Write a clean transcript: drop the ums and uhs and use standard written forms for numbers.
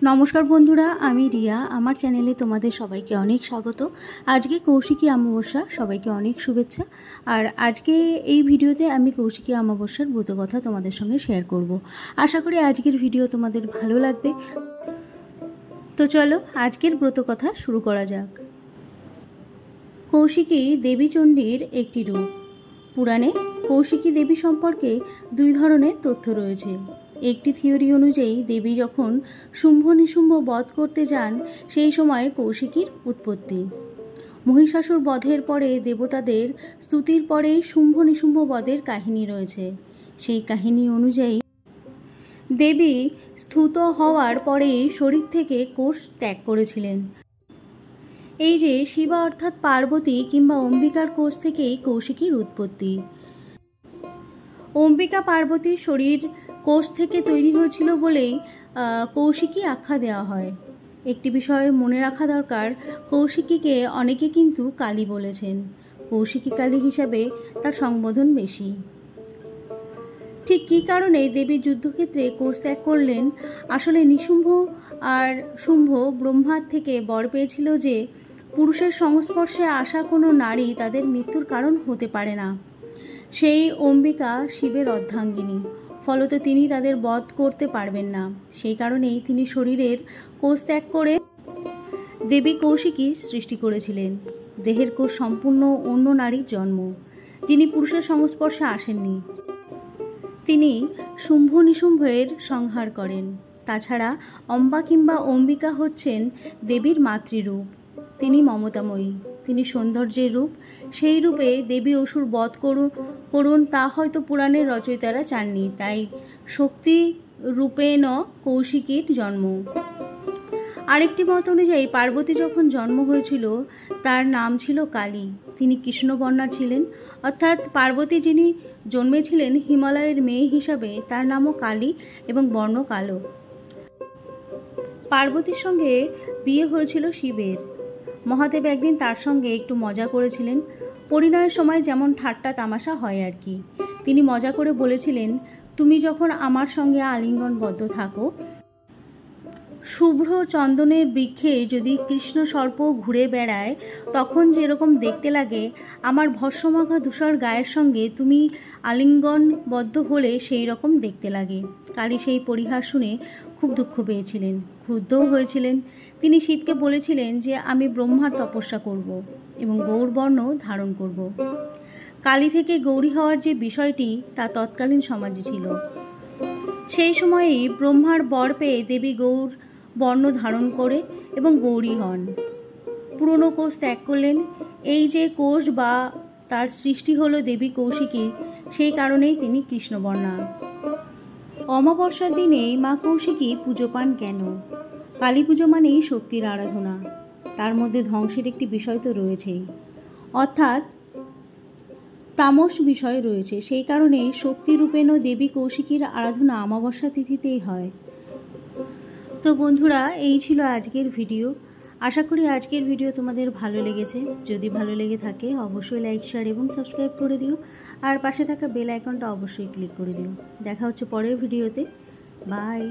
নমস্কার বন্ধুরা, আমি রিয়া। আমার চ্যানেলে তোমাদের সবাইকে অনেক স্বাগত। আজকে কৌশিকী অমাবস্যা, সবাইকে অনেক শুভেচ্ছা। আর আজকে এই ভিডিওতে আমি কৌশিকী অমাবস্যার ব্রতকথা তোমাদের সঙ্গে শেয়ার করব। আশা করি আজকের ভিডিও তোমাদের ভালো লাগবে। তো চলো আজকের ব্রতকথা শুরু করা যাক। কৌশিকী দেবীচণ্ডীর একটি রূপ। পুরাণে কৌশিকী দেবী সম্পর্কে দুই ধরনের তথ্য রয়েছে। একটি থিওরি অনুযায়ী দেবী যখন শুম্ভ নিশুম্ভ বধ করতে যান, সেই সময় কৌশিকীর উৎপত্তি। মহিষাসুর বধের পরে দেবতাদের স্তুতির পরেই শুম্ভ নিশুম্ভ বধের কাহিনী রয়েছে। সেই কাহিনী অনুযায়ী দেবী স্তুত হওয়ার পরেই শরীর থেকে কোষ ত্যাগ করেছিলেন। এই যে শিবা অর্থাৎ পার্বতী কিংবা অম্বিকার কোষ থেকেই কৌশিকীর উৎপত্তি। অম্বিকা পার্বতীর শরীর কোষ থেকে তৈরি হয়েছিল বলেই কৌশিকী আখ্যা দেওয়া হয়। একটি বিষয় মনে রাখা দরকার, কৌশিকীকে অনেকে কিন্তু কালী বলেছেন। কৌশিকী কালী হিসাবে তার সংবোধন বেশি। ঠিক কী কারণে দেবী যুদ্ধক্ষেত্রে কোষ ত্যাগ করলেন? আসলে নিশুম্ভ আর শুম্ভ ব্রহ্মার থেকে বর পেয়েছিল যে পুরুষের সংস্পর্শে আসা কোনো নারী তাদের মৃত্যুর কারণ হতে পারে না। সেই অম্বিকা শিবের অর্ধাঙ্গিনী, ফলত তিনি তাদের বধ করতে পারবেন না। সেই কারণেই তিনি শরীরের কোষ ত্যাগ করে দেবী কৌশিকী সৃষ্টি করেছিলেন। দেহের কোষ সম্পূর্ণ অন্য নারীর জন্ম, যিনি পুরুষের সংস্পর্শে আসেননি। তিনি শুম্ভ নিশুম্ভের সংহার করেন। তাছাড়া অম্বা কিংবা অম্বিকা হচ্ছেন দেবীর মাতৃরূপ। তিনি মমতাময়ী, তিনি সৌন্দর্যের রূপ। সেই রূপে দেবী অসুর বধ করুন তা হয়তো পুরাণের রচয়িতারা চাননি, তাই শক্তি রূপেণ কৌশিকীর জন্ম। আরেকটি মত অনুযায়ী পার্বতী যখন জন্ম হয়েছিল তার নাম ছিল কালী। তিনি কৃষ্ণবর্ণা ছিলেন, অর্থাৎ পার্বতী যিনি জন্মেছিলেন হিমালয়ের মেয়ে হিসাবে, তার নামও কালী এবং বর্ণ কালো। পার্বতীর সঙ্গে বিয়ে হয়েছিল শিবের। মহাদেব একদিন তার সঙ্গে একটু মজা করেছিলেন। পরিণয়ের সময় যেমন ঠাট্টা তামাশা হয় আর কি। তিনি মজা করে বলেছিলেন, তুমি যখন আমার সঙ্গে আলিঙ্গনবদ্ধ থাকো, শুভ্র চন্দনের বৃক্ষে যদি কৃষ্ণ সর্প ঘুরে বেড়ায়, তখন যেরকম দেখতে লাগে, আমার ভস্মমাখা ধূসর গায়ের সঙ্গে তুমি আলিঙ্গনবদ্ধ হলে সেই রকম দেখতে লাগে। কালী সেই পরিহাস শুনে খুব দুঃখ পেয়েছিলেন, ক্রুদ্ধও হয়েছিলেন। তিনি শিবকে বলেছিলেন যে আমি ব্রহ্মার তপস্যা করব এবং গৌরবর্ণ ধারণ করব। কালী থেকে গৌরী হওয়ার যে বিষয়টি তা তৎকালীন সমাজে ছিল। সেই সময়েই ব্রহ্মার বর পেয়ে দেবী গৌর বর্ণ ধারণ করে এবং গৌরী হন। পুরনো কোষ ত্যাগ করলেন। এই যে কোষ বা তার সৃষ্টি হলো দেবী কৌশিকীর, সেই কারণেই তিনি কৃষ্ণবর্ণা। অমাবস্যার দিনে মা কৌশিকী পুজো পান কেন? কালী পুজো মানেই শক্তির আরাধনা। তার মধ্যে ধ্বংসের একটি বিষয় তো রয়েছেই, অর্থাৎ তামস বিষয় রয়েছে। সেই কারণেই শক্তিরূপেণ দেবী কৌশিকীর আরাধনা অমাবস্যা তিথিতেই হয়। তো বন্ধুরা, এই ছিল আজকের ভিডিও। আশা করি আজকের ভিডিও তোমাদের ভালো লেগেছে। যদি ভালো লেগে থাকে অবশ্যই লাইক, শেয়ার এবং সাবস্ক্রাইব করে দিও। আর পাশে থাকা বেল আইকনটা অবশ্যই ক্লিক করে দিও। দেখা হচ্ছে পরের ভিডিওতে। বাই।